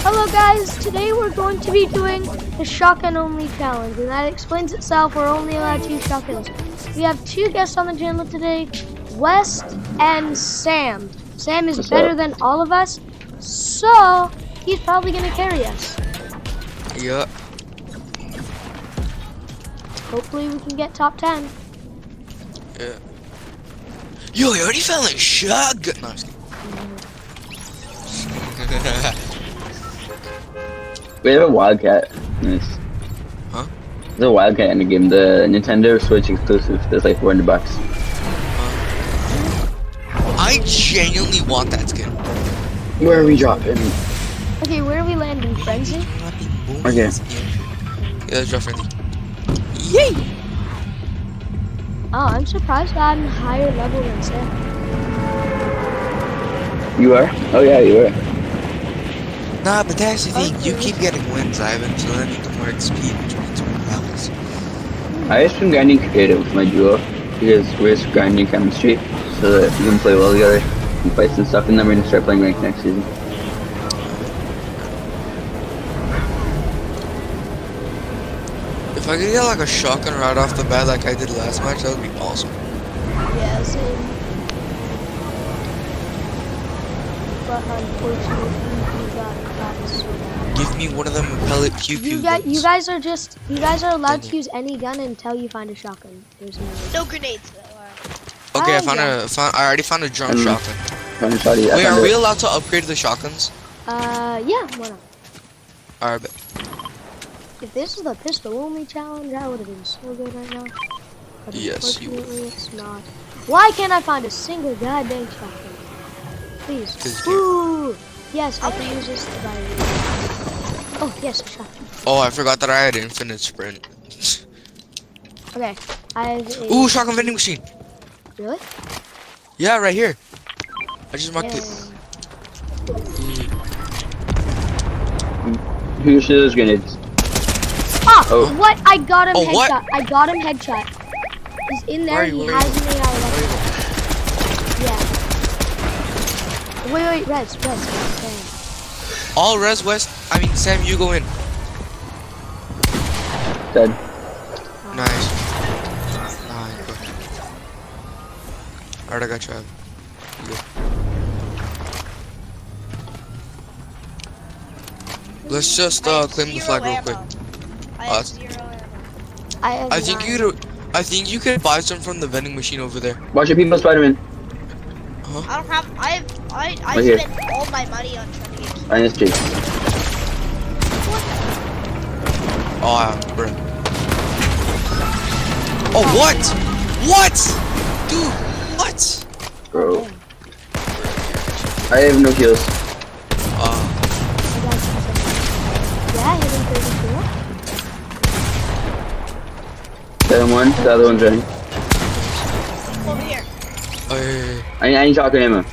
Hello guys, today we're going to be doing the shotgun only challenge, and that explains itself. We're only allowed 2 shotguns. We have 2 guests on the channel today, West and Sam. Sam is better than all of us, so he's probably gonna carry us. Yup. Hopefully we can get top 10. Yeah. Yo, I already found a shotgun. No, I'm just kidding. We have a Wildcat in this. Huh? There's a Wildcat in the game, the Nintendo Switch exclusive. That's like $400. I genuinely want that skin. Where are we dropping? Okay, where are we landing? Frenzy? Okay. Yeah, let's drop Frenzy. Yay! Oh, I'm surprised I'm higher level than Sam. You are? Oh yeah, you are. Nah, but that's the thing. You keep getting wins, Ivan, so then you get more XP, which means more levels. I just been grinding creative with my duo because we're just grinding chemistry so that we can play well together and fight and stuff, and then we're gonna start playing ranked next season. If I could get like a shotgun right off the bat like I did last match, that would be awesome. Yeah, same. But unfortunately, we got caught so bad. Give me one of them pellet pew pew guns. You guys are allowed to use any gun until you find a shotgun. There's No grenades though. Okay, I already found a drum shotgun. Wait, are we allowed to upgrade the shotguns? Yeah, why not? Alright, bet. If this is the pistol only challenge, that would have been so good right now. But Yes, you would. unfortunately, it's not. Why can't I find a single goddamn shotgun? Please. Ooh! Yes, I can use this to buy it. Oh, yes, a shotgun. Oh, I forgot that I had infinite sprint. Okay, I have a... Ooh, shotgun vending machine. Really? Yeah, right here. I just marked it. Who should those grenades? Ah! Oh. What? I got him Oh, headshot. what? I got him headshot. He's in there. He has an AI weapon. Yeah. Wait, res. All res West. I mean, Sam, you go in. Dead. Nice. Alright, I got you. You go. Let's just claim the flag real quick. I have 0 ammo. I think you could buy some from the vending machine over there. Watch your people, Spider-Man. I don't have. I Right here. spent all my money on trying to get. INSG. Oh, bro. Oh, what? What? Dude, what? Bro. I have no kills. Yeah, I hit him 34. Dead on one, the other one's running. Over here. Oh, yeah. I need shotgun ammo.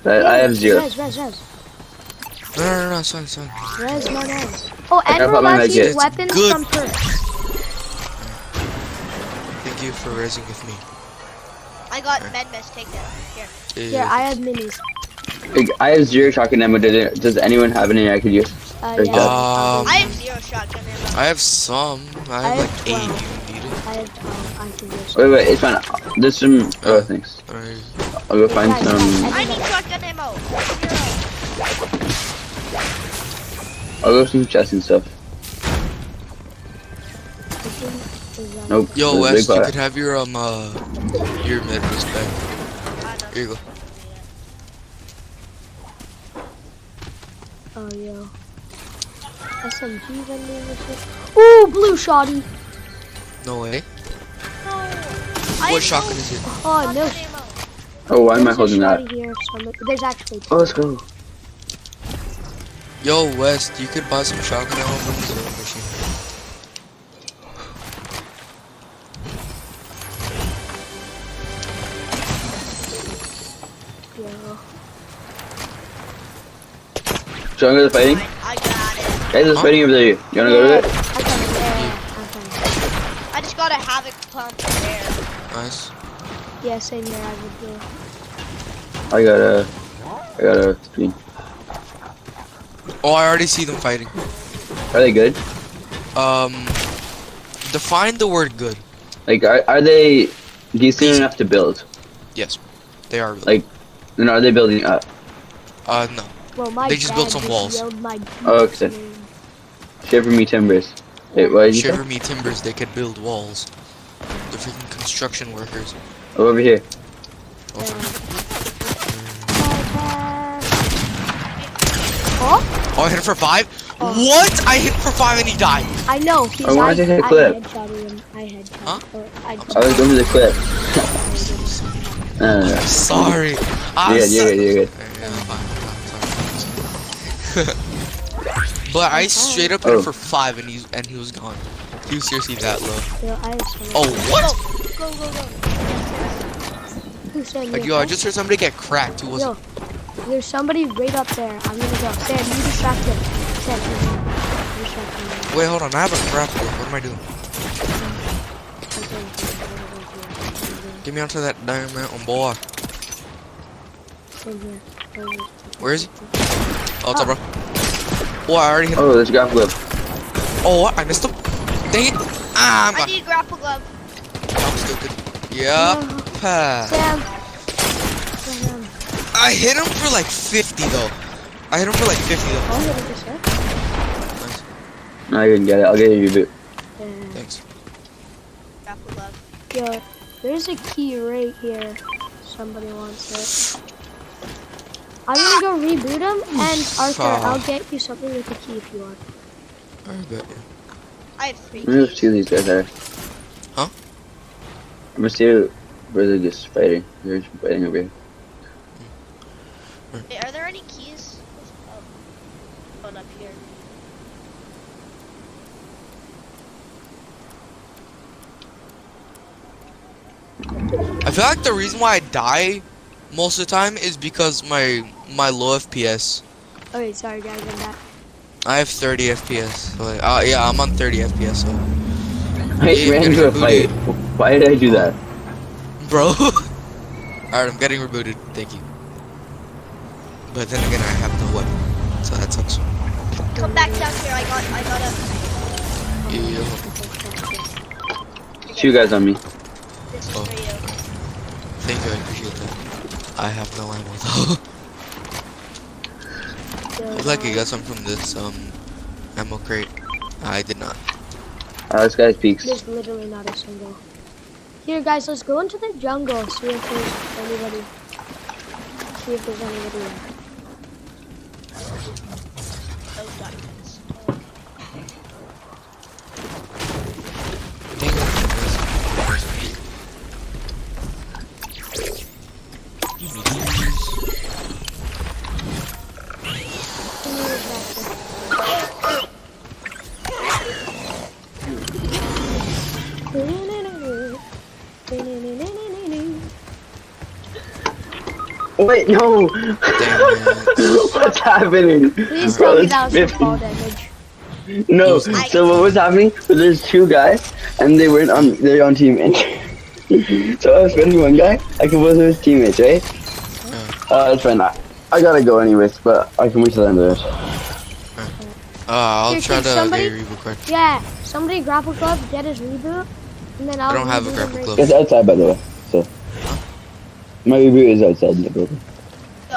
I have 0. Res. No, it's fine. Res, no. Oh, and I we're put my allowed to med use kit. weapons Good. from perks. Thank you for resing with me. I got medmess. Take that. Here. Here, I have minis. I have 0 shotgun ammo. Does anyone have any I could use? Yeah. I have 0 shotgun ammo. I have some. I have like 8. You need it. I have 12. I can use. Wait, it's fine. There's some. Oh, thanks. Alright. I'll go find some. I need shotgun ammo. 0. I'll go some chests and stuff. Nope. Yo, there's a Wes, big you pot. could have your med back. Here you go. Oh, yeah. SMG vending machine. Ooh, blue shotty. No way. No. What shotgun is it? Oh, no. Ammo. Oh, why am I There's a holding that? shotty here, so there's actually 2. Oh, let's go. Yo, West, you could buy some shotgun ammo from the vending machine. Yeah. Should I go to the fighting? I got it. Guys, there's fighting over there. You wanna go to it? I got it. Yeah. I just got a havoc pump there. Nice. Yeah, same here. I would do. I got a screen. Oh, I already see them fighting. Are they good? Define the word good. Like, are they decent Easy. enough to build? Yes, they are. Really. Like, then are they building up? No. Well, my They just built dad some walls. yelled my Oh, okay. name. Shiver me timbers. Wait, what did you say? Shiver me timbers, they could build walls. They're freaking construction workers. Oh, over here. Okay. Oh, Oh, I hit him for 5? Oh. What? I hit him for 5 and he died. I know. He's, I wanted to hit I clip. headshotted him. I headshot. Huh? Or I was going to the clip. No. Sorry. You're good, you're good. Yeah, fine. But I straight up hit him Oh. for 5 and he was gone. He was seriously that low. Yo, I have someone. Oh, what? Go, go, go. Who said Like, me? yo, I just heard somebody get cracked. Who was Yo, it? there's somebody right up there. I'm gonna go. Sam, you distract him. Sam, you distract him. Wait, hold on. I have a grappler. What am I doing? Get me onto that diamond on boy. Same here. Where is he? Oh, what's up, bro? Oh, I already hit him. Oh, there's a grapple whip. Oh, what? I missed him? Dang it. Ah, I'm I gone. need grapple glove. I'm stupid. Yup. Ah. Sam. I hit him for like 50 though. I hit him for like 50 though. I'll hit him this way. Nice. No, I didn't get it. I'll get you a reboot. Yeah. Thanks. Grapple glove. Yo, there's a key right here. Somebody wants it. I'm gonna go reboot him, and Arthur, I'll get you something with the key if you want. I bet. I have 3 I'm gonna keys. see these guys are. Huh? I'm gonna see where they're just fighting. They're just fighting over here. Wait, are there any keys? Oh, one up here. I feel like the reason why I die most of the time is because my low FPS. Okay, sorry guys, I'm back. I have 30 FPS. So like, yeah, I'm on 30 FPS. So, I Yeah, ran getting into a fight. rebooted. Why did I do that? bro. Alright, I'm getting rebooted. Thank you. But then again, I have no weapon, so that sucks. Come back down here. I got a. Yeah. 2 guys on me. This is Oh. for you. Thank you, I appreciate that. I have no ammo though. Looks like you got some from this ammo crate. I did not. This guy's peaks. There's literally not a single. Here, guys, let's go into the jungle. See if there's anybody. See if there's anybody there. Those diamonds. Dang it. Give me these. Wait, no! Damn it. What's happening? Please Bro, tell me it's that was 50. some fall damage. No, I- so what was happening was there's 2 guys and they're on teammates. So I was fighting one guy, I can both of his teammates, right? That's fine. I gotta go anyways, but I can wait till the end of this. I'll Here, try can to somebody- get a reboot card. Yeah, somebody grapple club, get his reboot, and then I'll don't have a reboot him grapple right club. It's outside, by the way. So my reboot is outside in the building. Go.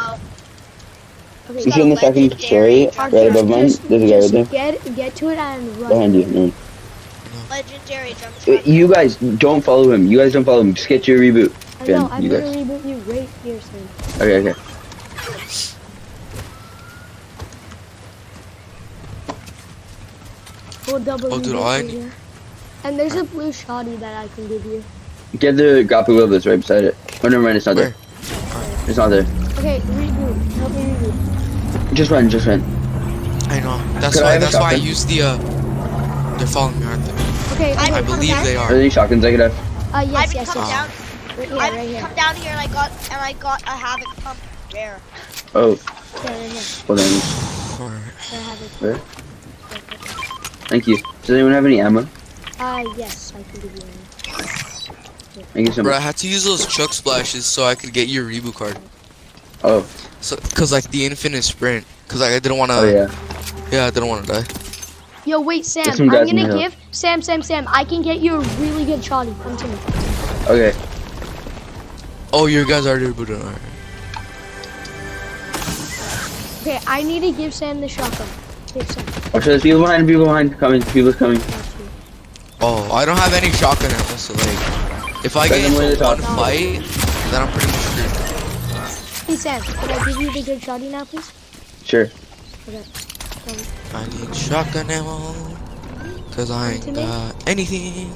Okay, You see in the second story, Arthur, right above mine, just- there's a guy right just Get to it and run. behind you. No. Legendary jump shot. You guys don't follow him. You guys don't follow him. Just get your reboot. I Ben, know, I'm you gonna guys. reboot you right here, Sam. Okay. We'll double Oh, dude, reboot all I you need- here. And there's a blue shoddy that I can give you. Get the grapple glove that's right beside it. Oh, never mind. It's not Where? there. It's not there. Okay, reboot. Help me reboot. Just run. Just run. I know. That's Could I why. have a That's why I shotgun? used the. They're following me, aren't they? Okay, I I okay, believe they Are are. there any shotguns I could have? yes, I've yes, come yes. down. Right here, I've right here. come down here and I got a havoc pump rare. Oh, Yeah, right here. well then. Alright. I have it. Where? Thank you. Does anyone have any ammo? Yes, I can give you one. Thank you so Bro, I much. had to use those Chuck splashes so I could get your reboot card. Oh, So, cause like the infinite sprint. Cause like, I didn't wanna. oh yeah. Yeah, I didn't wanna die. Yo, wait, Sam. There's some I'm guys in gonna the hill. give Sam. I can get you a really good shotty. Come to me. Okay. Oh, you guys already rebooted. Alright. Okay, I need to give Sam the shotgun. Give Sam. Oh, so there's people behind. People behind. Coming. People's coming. Oh, I don't have any shotgun ammo, so like, if I Send get them where into they one talk. fight, then I'm pretty much screwed. Hey Sam, can I give you the good shotty now, please? Sure. Okay. I need shotgun ammo, cause I ain't got anything,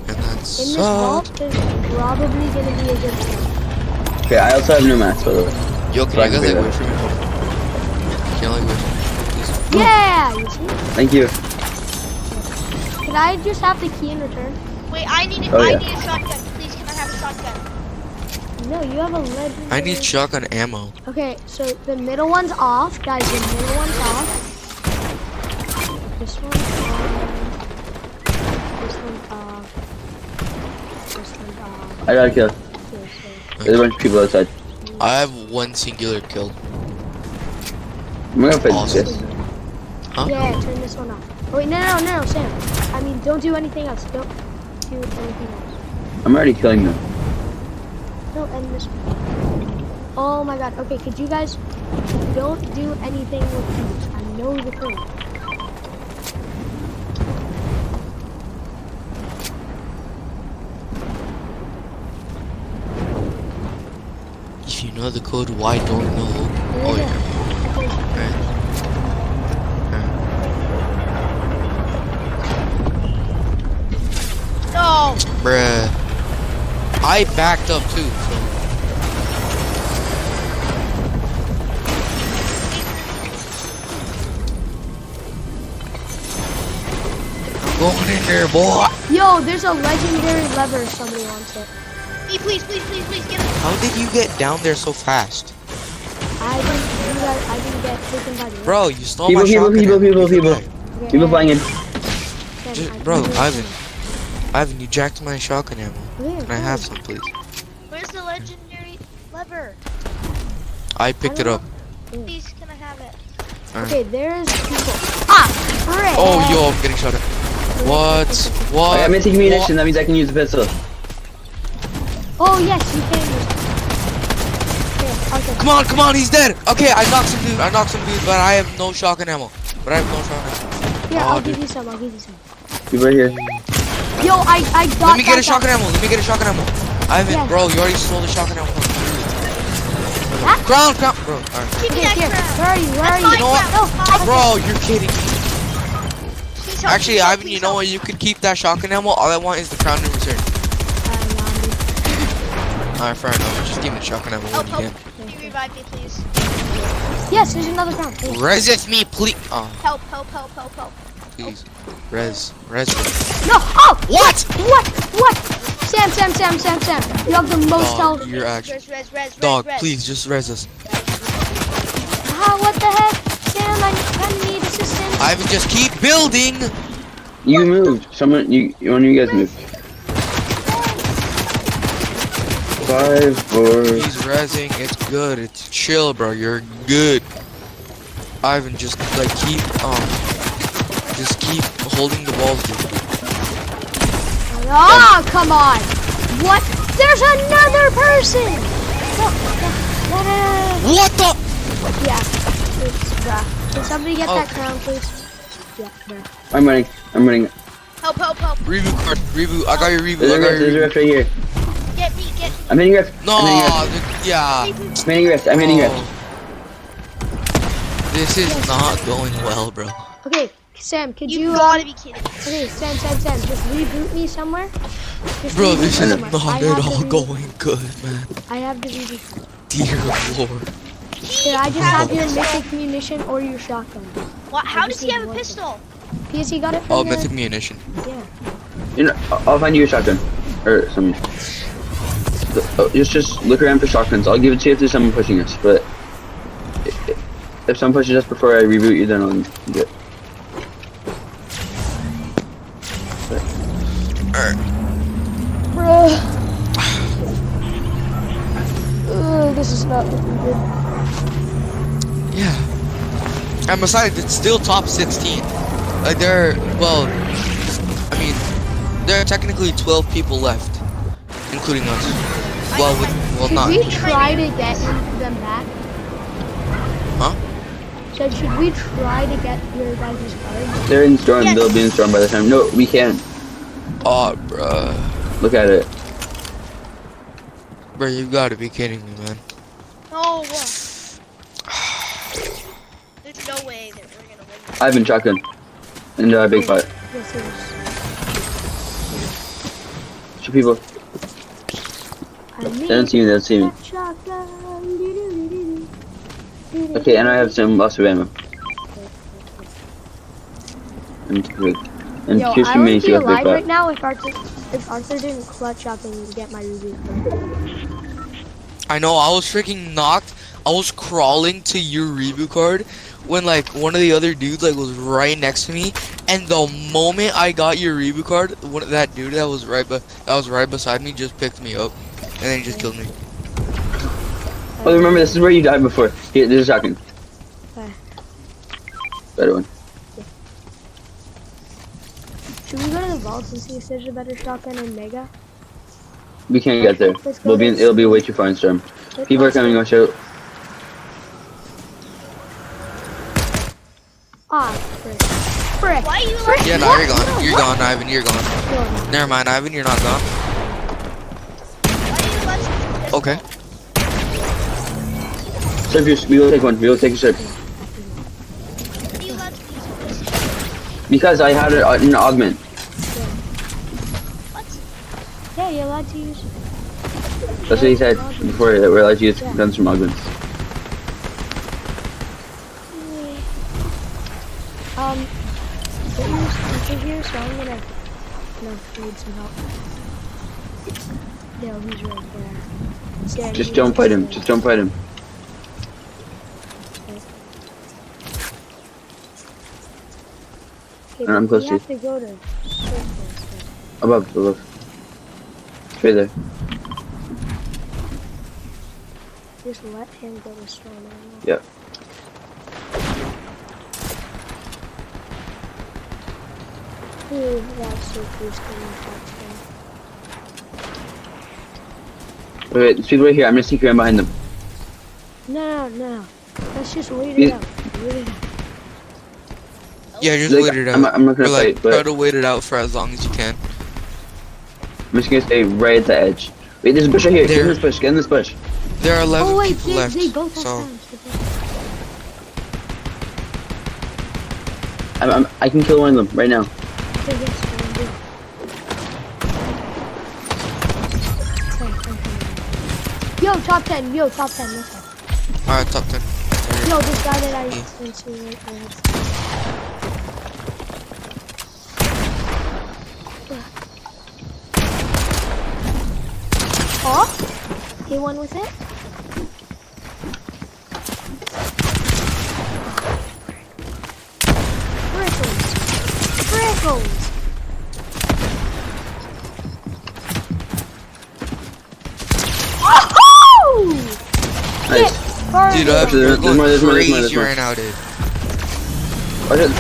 and that's In this vault, there's probably gonna be a good shot. Okay, I also have no mats, by the way. Yo, can So I you can guys do like that. wait for me? Can you like wait for me? Please? Yeah, you see? Thank you. Can I just have the key in return? Wait, I need Oh, I yeah. need a shotgun. Please, can I have a shotgun? No, you have a legendary. I need shotgun ammo. Okay, so the middle one's off, guys. The middle one's off. This one's on. This one's off. This one's off. I got a kill. Okay, so There's a bunch of people outside. I have one singular kill. I'm gonna finish Awesome. this. Huh? yeah, turn this one off. Oh, wait, no, Sam. I mean, don't do anything else. Don't do anything else. I'm already killing them. No, end this one. Oh my god. Okay, could you guys don't do anything with these? I know the thing. If you know the code, why don't know? Oh yeah. Alright. No. Bruh. I backed up too, so. Going in there, boy. Yo, there's a legendary lever if somebody wants it. Me, please, get it. How did you get down there so fast? I didn't get taken by the Bro, you stole People, my people, shotgun. people, ammo. people, You people. Okay, People flying in. Bro, Ivan, you jacked my shotgun ammo. Okay, Can I have some, please? Where's the legendary lever? I picked it up. Please, can I have it? Okay, there's people. Ah, frick. Oh, yo, I'm getting shot at. What? What? I got missing munition. That means I can use the pistol. Oh yes, you can use it. Okay. Come on, he's dead. Okay, I knocked some dude, but I have no shotgun ammo. Here, Oh, I'll dude. give you some. People are here. Yo, I got Let me get a that shotgun ammo. Ivan, Yeah. bro, you already stole the shotgun ammo. What? Crown, bro. Alright. Give me Okay, that here. crap. Where are you? That's You know what? No, Bro, you're kidding me. Please help, Actually, please help, Ivan, please you know help. what? You could keep that shotgun ammo. All I want is the crown in return. Alright, fair enough. Just give me the shotgun ammo when Help, you help. can. Can you revive me, please? Yes, there's another crown. Hey. Resist me, please. Oh, Help. please. Res. No! Oh! What? What? Sam. You have the most Dog, health. you're actually. Res. Dog, please, just res us. Ah, what the heck? Sam, I need assistance. Ivan, just keep building. You moved. One of you guys moved. 5, 4. He's rezzing. It's good. It's chill, bro. You're good. Ivan, just like keep holding the walls, dude. Ah, come on. What? There's another person. No. What the? Yeah. It's bruh. Can somebody get that Okay. crown, please? Yeah, bruh. I'm running. Help. Reboot card. Reboot. I got your reboot. There's a rift right here. Get me. I'm hitting rift. No, yeah. I'm hitting rift. I'm hitting rift. Oh. This is not going well, bro. Okay, Sam, could You you? gotta be kidding. Okay, Sam, just reboot me somewhere. Just Bro, reboot this me is somewhere. not I at have all the going good, man. I have the reboot. Dear Lord. Here, I just have your mythic munition or your shotgun. What? How I does just he have need a one pistol? PSC got it from Oh, the- mythic munition. Yeah. You know, I'll find you a shotgun. Or some. Just look around for shotguns. I'll give it to you if there's someone pushing us. But if someone pushes us before I reboot you, then I'll get. Alright. Bro. This is not looking good. Yeah. And besides, it's still top 16. Like well, I mean, there are technically 12 people left, including us. Well, Should not. we try to get them back? Huh? Should we try to get your guys' cards? They're in storm. Yes. They'll be in storm by the time. No, we can't. Oh, bruh. Look at it. Bro, you gotta be kidding me, man. No. There's no way that we're gonna win. I've been shotgun. In the big fight. Yes, it is. Two people. They don't see me. They don't see me. Okay, and I have some lots of ammo. And good. And Yo, here's I two would minis be to go alive big right fight. now if Arthur didn't clutch up and get my reboot. I know, I was freaking knocked. I was crawling to your reboot card when like one of the other dudes like was right next to me, and the moment I got your reboot card, that dude that was right beside me just picked me up, and then he just killed me. Oh, remember, this is where you died before. Here, there's a shotgun. Okay. Better one. Should we go to the vaults and see if there's a better shotgun in Mega? We can't get there. Let's go to- It'll be way too far in storm. Let's People go are coming. Watch out. Ah, frick. Why are you Frick. like? Yeah, no, you're gone. You're gone, Ivan. You're gone. No, Never mind, Ivan. You're not gone. Why are you letting me? Okay. Surf yours. We will take one. We will take a surf. Why do you let me? Because I had an augment. What? yeah, you're allowed to use. That's what he said before, that we're allowed to use guns from augments. He's here, so I'm gonna need some help. Yeah, he's right there. Yeah, Just he's don't fight him. there. Just don't fight him. Okay, I'm close we to you. have to go to circles. Above. It's right there. Just let him go to storm. Yep. Ooh, that's so boosting my touchdown. Wait, there's people right here. I'm gonna sneak around behind them. No. Let's just wait You- it out. Wait it out. Yeah, just Like, wait it out. I'm not gonna Or, like, fight, but- try to wait it out for as long as you can. I'm just gonna stay right at the edge. Wait, there's a bush right here. Get in There. this bush. Get in this bush. There are 11 Oh wait, people they, left. they both have So sounds. I can kill one of them right now. Okay, yes, we'll do it. Okay. Yo, top 10, let's go. alright, top 10. Yo, this guy that I Yeah. went to right there. Oh, he won with it. Frickles. Oh! Nice. Dude, There's you're more, going there's more. crazy right now, dude. Watch it.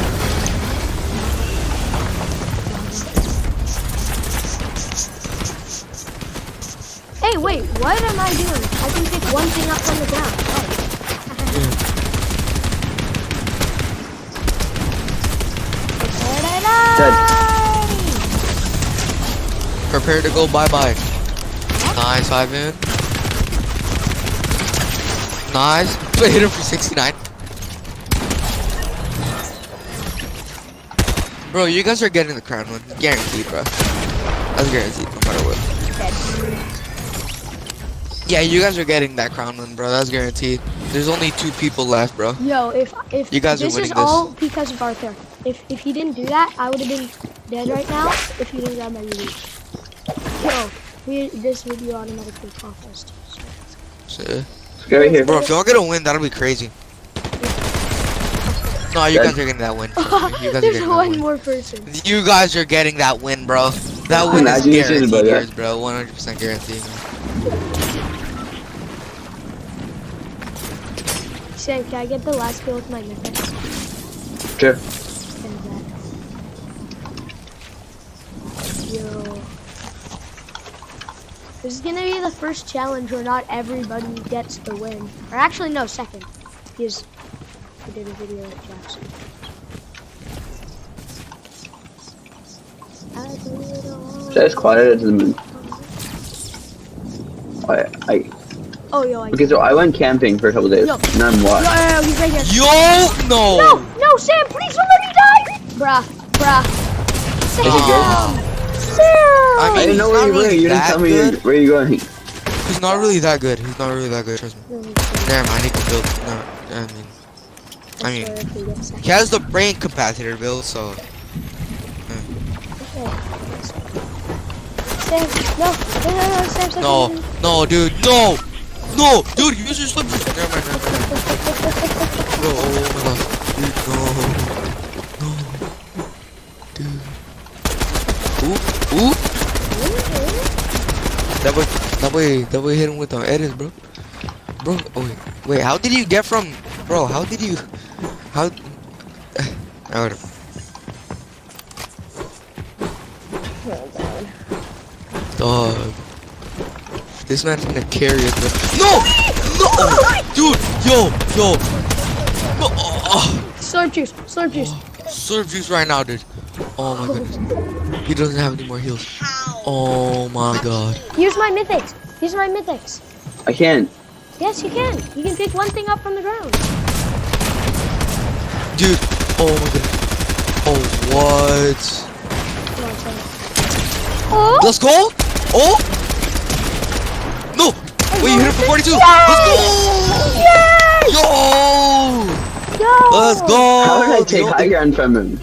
Hey, wait, what am I doing? I can pick one thing up from the ground. Prepare to go bye-bye. Nice, Ivan. Nice. Hit him for 69. Bro, you guys are getting the crown one. Guaranteed, bro. That's guaranteed, no matter what. Yeah, you guys are getting that crown one, bro. That's guaranteed. There's only 2 people left, bro. Yo, if You guys are this winning is this. all because of Arthur. If he didn't do that, I would have been dead right now. If he didn't grab my release. Yo, this video automatically paused. So, Go right here. bro, if y'all get a win, that'll be crazy. No, you Dead. guys are getting that win. You guys are There's getting that one win. more person. You guys are getting that win, bro. That win is Imagine you should've guaranteed, done yours, bro. 100% guaranteed. Sam, can I get the last kill with my mythics? Sure. Yo. This is gonna be the first challenge where not everybody gets the win. Or actually, no, second. Because we did a video with Jackson. That's quiet. It doesn't mean. Oh, yo, Okay, so I went camping for a couple days. Yo. And I'm Yo, what? he's right here. Yo, no. No, Sam, please don't let me die! Bruh. Sam! Is he good? Sam! I I mean, didn't know he's where not you were. really You didn't that tell me good. where you going. He's not really that good. He's not really that good. Trust me. Damn, I need to build. No, I mean, he has the brain capacitor build, so. Sam, no, Sam, No, no, dude, no, dude, use your slip. Never mind. Bro, oh my god, dude, no, dude. Ooh. That boy hit him with the edits, bro. Bro, oh wait, how did you get from, bro? How? I would've. Dog. This man's gonna carry us, bro. No! Dude, yo! No, Slurp juice. Serve juice right now, dude. Oh my goodness. He doesn't have any more heals. Oh my god. Use my mythics. I can't. Yes, you can. You can pick one thing up from the ground. Dude, oh my goodness. Oh, what? Come on, Sam. Oh! Let's go! Oh! No! Wait, you hit it for 42! Yay! Let's go! Yay! Yo! Yo! Let's go! How did I You take don't high think- ground from him?